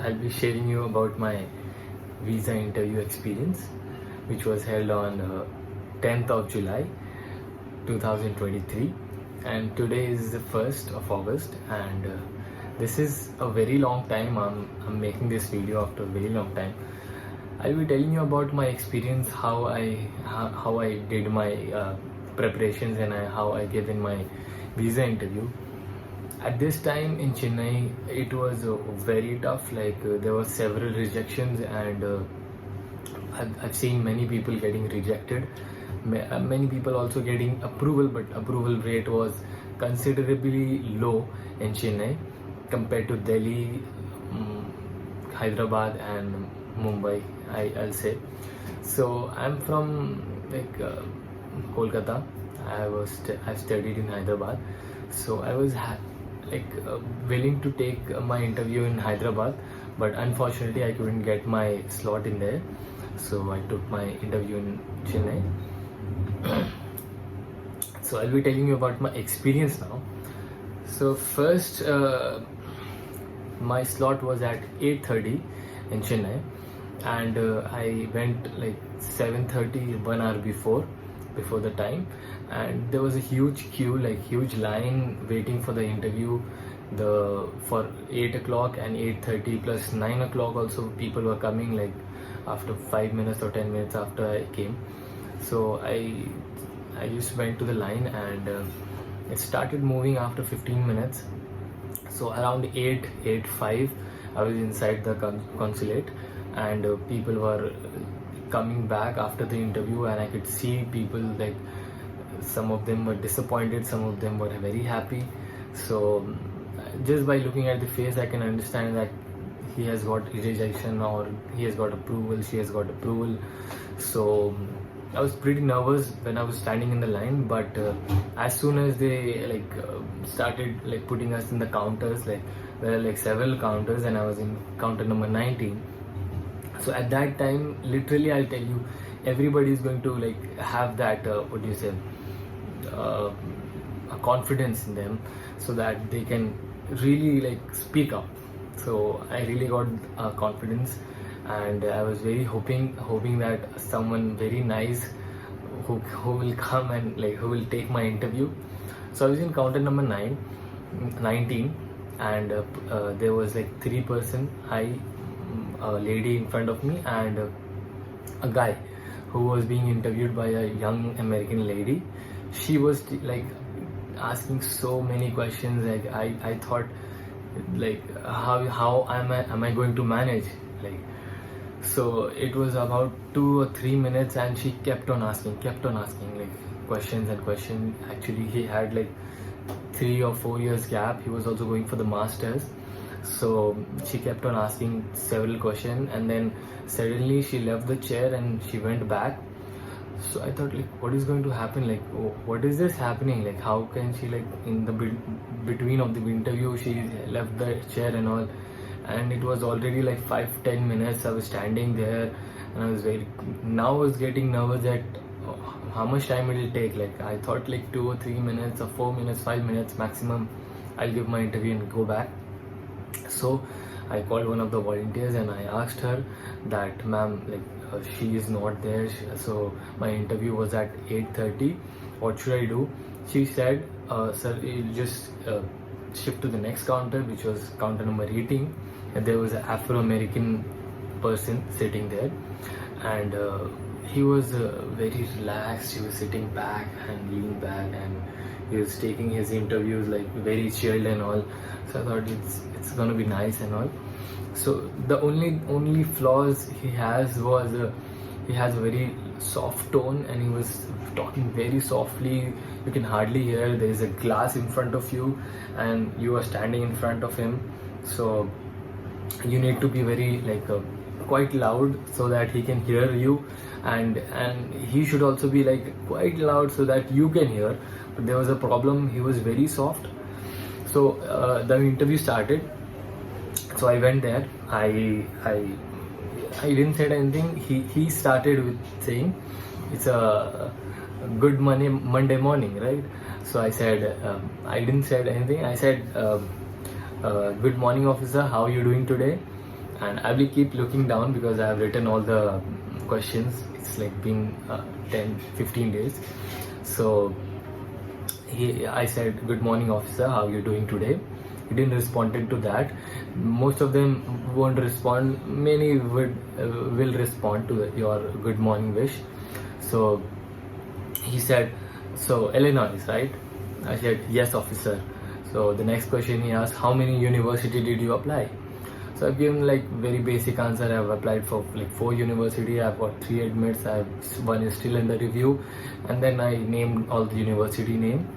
I'll be sharing you about my visa interview experience, which was held on 10th of July 2023, and today is the 1st of August, and this is a very long time. I'm making this video after a very long time. I'll be telling you about my experience, how I did my preparations, and how I gave in my visa interview. At this time in Chennai, it was very tough. There were several rejections, and I've seen many people getting rejected. Many people also getting approval, but approval rate was considerably low in Chennai compared to Delhi, Hyderabad, and Mumbai. I'll say. So I'm from Kolkata. I studied in Hyderabad, so I was willing to take my interview in Hyderabad, but unfortunately I couldn't get my slot in there, so I took my interview in Chennai. So I'll be telling you about my experience now. So first, my slot was at 8:30 in Chennai, and I went like 7:30, 1 hour before the time, and there was a huge queue, like huge line waiting for the interview. For 8 o'clock and 8:30 plus 9 o'clock also people were coming, like after 5 minutes or 10 minutes after I came. So I just went to the line, and it started moving after 15 minutes. So around 8:05 I was inside the consulate, and people were coming back after the interview, and I could see people, like some of them were disappointed, some of them were very happy. So just by looking at the face I can understand that he has got rejection, or he has got approval, she has got approval. So I was pretty nervous when I was standing in the line, but as soon as they started putting us in the counters, there are several counters, and I was in counter number 19. So at that time, literally, I'll tell you, everybody is going to have that a confidence in them, so that they can really speak up. So I really got confidence, and I was very hoping that someone very nice who will come and who will take my interview. So I was in counter number 19, and there was 3-person high, a lady in front of me, and a guy who was being interviewed by a young American lady. She was asking so many questions. I thought how am I going to manage? So it was about 2 or 3 minutes, and she kept on asking questions and questions. Actually, he had 3 or 4 years gap. He was also going for the masters. So she kept on asking several questions, and then suddenly she left the chair and she went back. So I thought, what is going to happen? What is this happening? How can she, in the between of the interview, she left the chair and all? And it was already 5-10 minutes I was standing there, and I was getting nervous that how much time it will take. I thought 2 or 3 minutes or 4 minutes, 5 minutes maximum, I'll give my interview and go back. So I called one of the volunteers, and I asked her that, ma'am, she is not there, so my interview was at 8:30, what should I do? She said, sir, you just shift to the next counter, which was counter number 18, and there was an Afro-American person sitting there, and he was very relaxed. He was sitting back and leaning back, and he was taking his interviews very chilled and all. So I thought it's gonna be nice and all. So the only flaws he has was he has a very soft tone, and he was talking very softly. You can hardly hear. There is a glass in front of you, and you are standing in front of him. So you need to be very quite loud so that he can hear you, and he should also be quite loud so that you can hear. But there was a problem. He was very soft. So the interview started. So I went there. I didn't say anything. He started with saying, it's a good Monday morning, right? So I said, I didn't say anything. I said, good morning, officer, how are you doing today? and I will keep looking down because I have written all the questions. It's like been 10-15 days. So I said, "Good morning, officer. How are you doing today?" He didn't respond to that. Most of them won't respond. Many will respond to your good morning wish. So he said, "So Illinois, right?" I said, "Yes, officer." So the next question he asked, "How many university did you apply?" So I've given like very basic answer. I've applied for like 4 university. I've got 3 admits. One is still in the review, and then I named all the university name.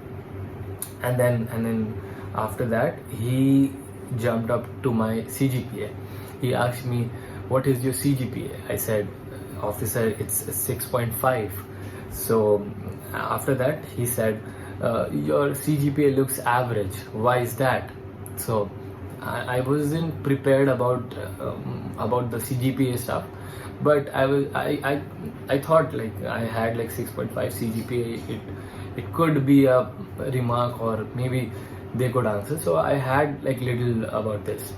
And then after that he jumped up to my CGPA. He asked me, "What is your CGPA?" I said, "Officer, it's 6.5. So after that he said, "Your CGPA looks average. Why is that?" So I wasn't prepared about the CGPA stuff, but I thought like I had like 6.5 CGPA. It could be a remark, or maybe they could answer. So I had like little about this.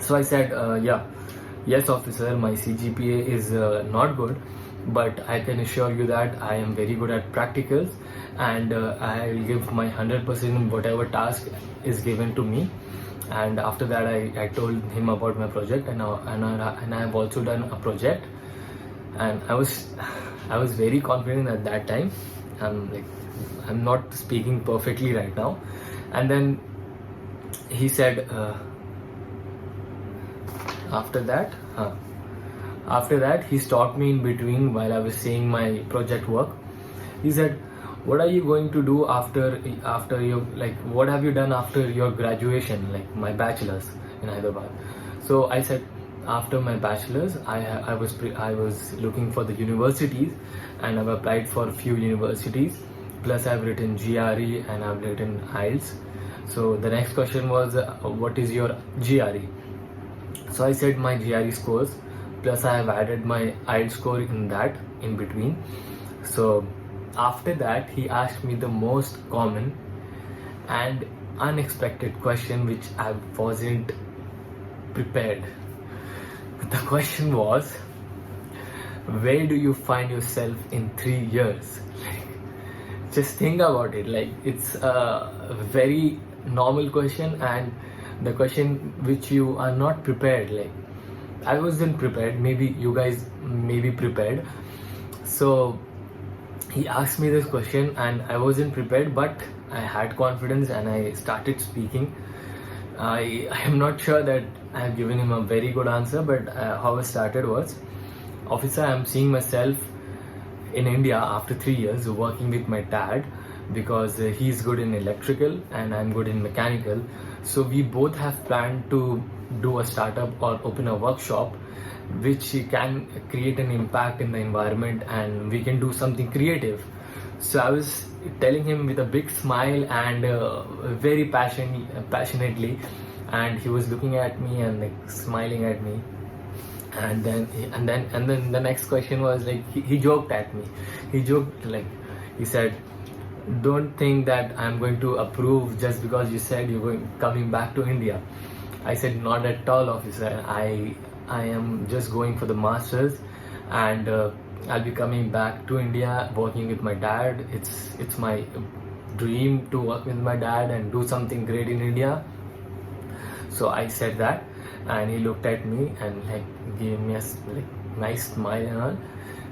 So I said, "Yes, officer, my CGPA is not good, but I can assure you that I am very good at practicals, and I'll give my 100% in whatever task is given to me." And after that I told him about my project, and I have also done a project, and I was very confident at that time. I'm not speaking perfectly right now. And then he said, after that he stopped me in between while I was saying my project work. He said, "What are you going to do after your, like, what have you done after your graduation, like my bachelor's in Hyderabad?" So I said, after my bachelor's I was looking for the universities, and I've applied for a few universities, plus I've written GRE and I've written IELTS. So the next question was, "What is your GRE?" So I said my GRE scores, plus I have added my IELTS score in between. So after that he asked me the most common and unexpected question, which I wasn't prepared. The question was, "Where do you find yourself in 3 years?" Like, just think about it. Like, it's a very normal question, and the question which you are not prepared. Like, I wasn't prepared. Maybe you guys may be prepared. So he asked me this question and I wasn't prepared, but I had confidence and I started speaking. I am not sure that I have given him a very good answer, but how I started was, "Officer, I am seeing myself in India after 3 years working with my dad, because he's good in electrical and I'm good in mechanical. So we both have planned to do a startup or open a workshop which can create an impact in the environment, and we can do something creative." So I was telling him with a big smile and very passionately, and he was looking at me and like smiling at me. And then the next question was like, he joked at me. He joked, like, he said, "Don't think that I'm going to approve just because you said you're coming back to India." I said, "Not at all, officer. I am just going for the masters, and I'll be coming back to India working with my dad. It's my dream to work with my dad and do something great in India." So I said that, and he looked at me and like gave me a nice smile and all.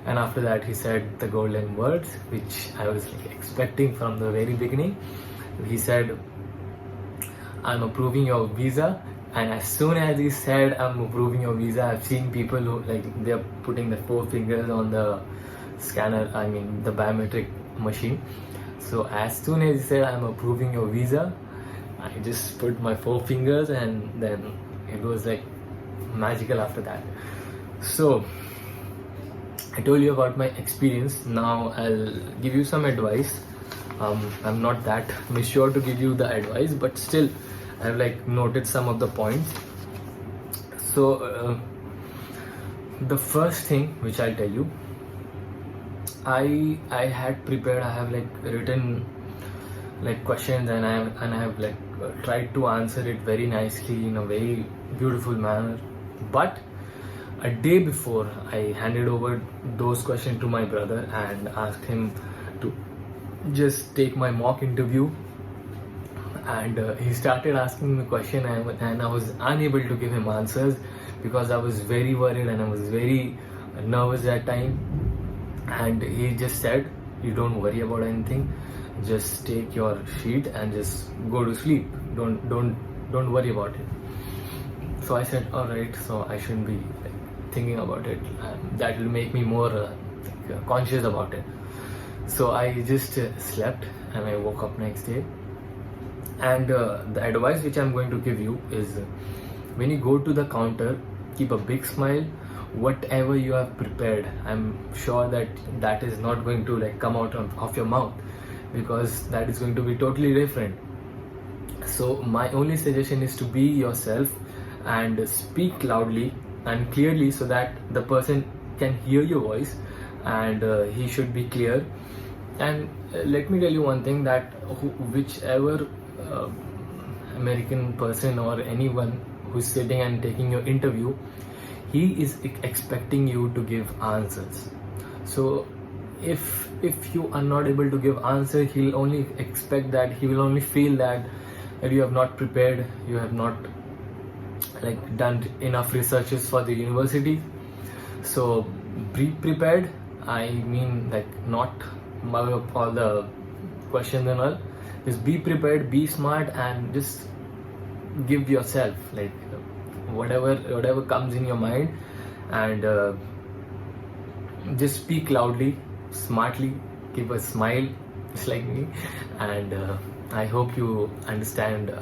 And after that he said the golden words which I was like expecting from the very beginning. He said, "I'm approving your visa." And as soon as he said, "I'm approving your visa," I've seen people who like they're putting the 4 fingers on the scanner, I mean the biometric machine. So as soon as he said, "I'm approving your visa," I just put my 4 fingers, and then it was like magical after that. So I told you about my experience. Now I'll give you some advice. I'm not that sure to give you the advice, but still I've like noted some of the points. So the first thing which I'll tell you, I had prepared. I have like written like questions, and I have like tried to answer it very nicely in a very beautiful manner, But a day before, I handed over those questions to my brother and asked him to just take my mock interview. And he started asking me question, and I was unable to give him answers because I was very worried and I was very nervous that time. And he just said, you don't worry about anything, just take your sheet and just go to sleep, don't worry about it. So I said, all right, so I shouldn't be thinking about it, that will make me more conscious about it. So I just slept and I woke up next day. And the advice which I'm going to give you is, when you go to the counter, keep a big smile. Whatever you have prepared, I'm sure that is not going to come out of your mouth, because that is going to be totally different. So my only suggestion is to be yourself and speak loudly and clearly, so that the person can hear your voice, and he should be clear. And let me tell you one thing, that whichever American person or anyone who's sitting and taking your interview, he is expecting you to give answers. So if you are not able to give answer, he'll only expect that, he will only feel that you have not prepared, you have not done enough researches for the university. So be prepared. I mean, not all the questions and all. Just be prepared, be smart, and just give yourself whatever comes in your mind, and just speak loudly, smartly, give a smile, just like me. And I hope you understand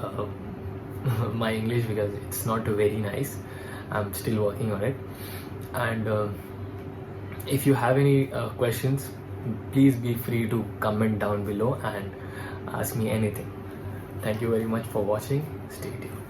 my English, because it's not very nice. I'm still working on it. And if you have any questions, please be free to comment down below and ask me anything. Thank you very much for watching. Stay tuned.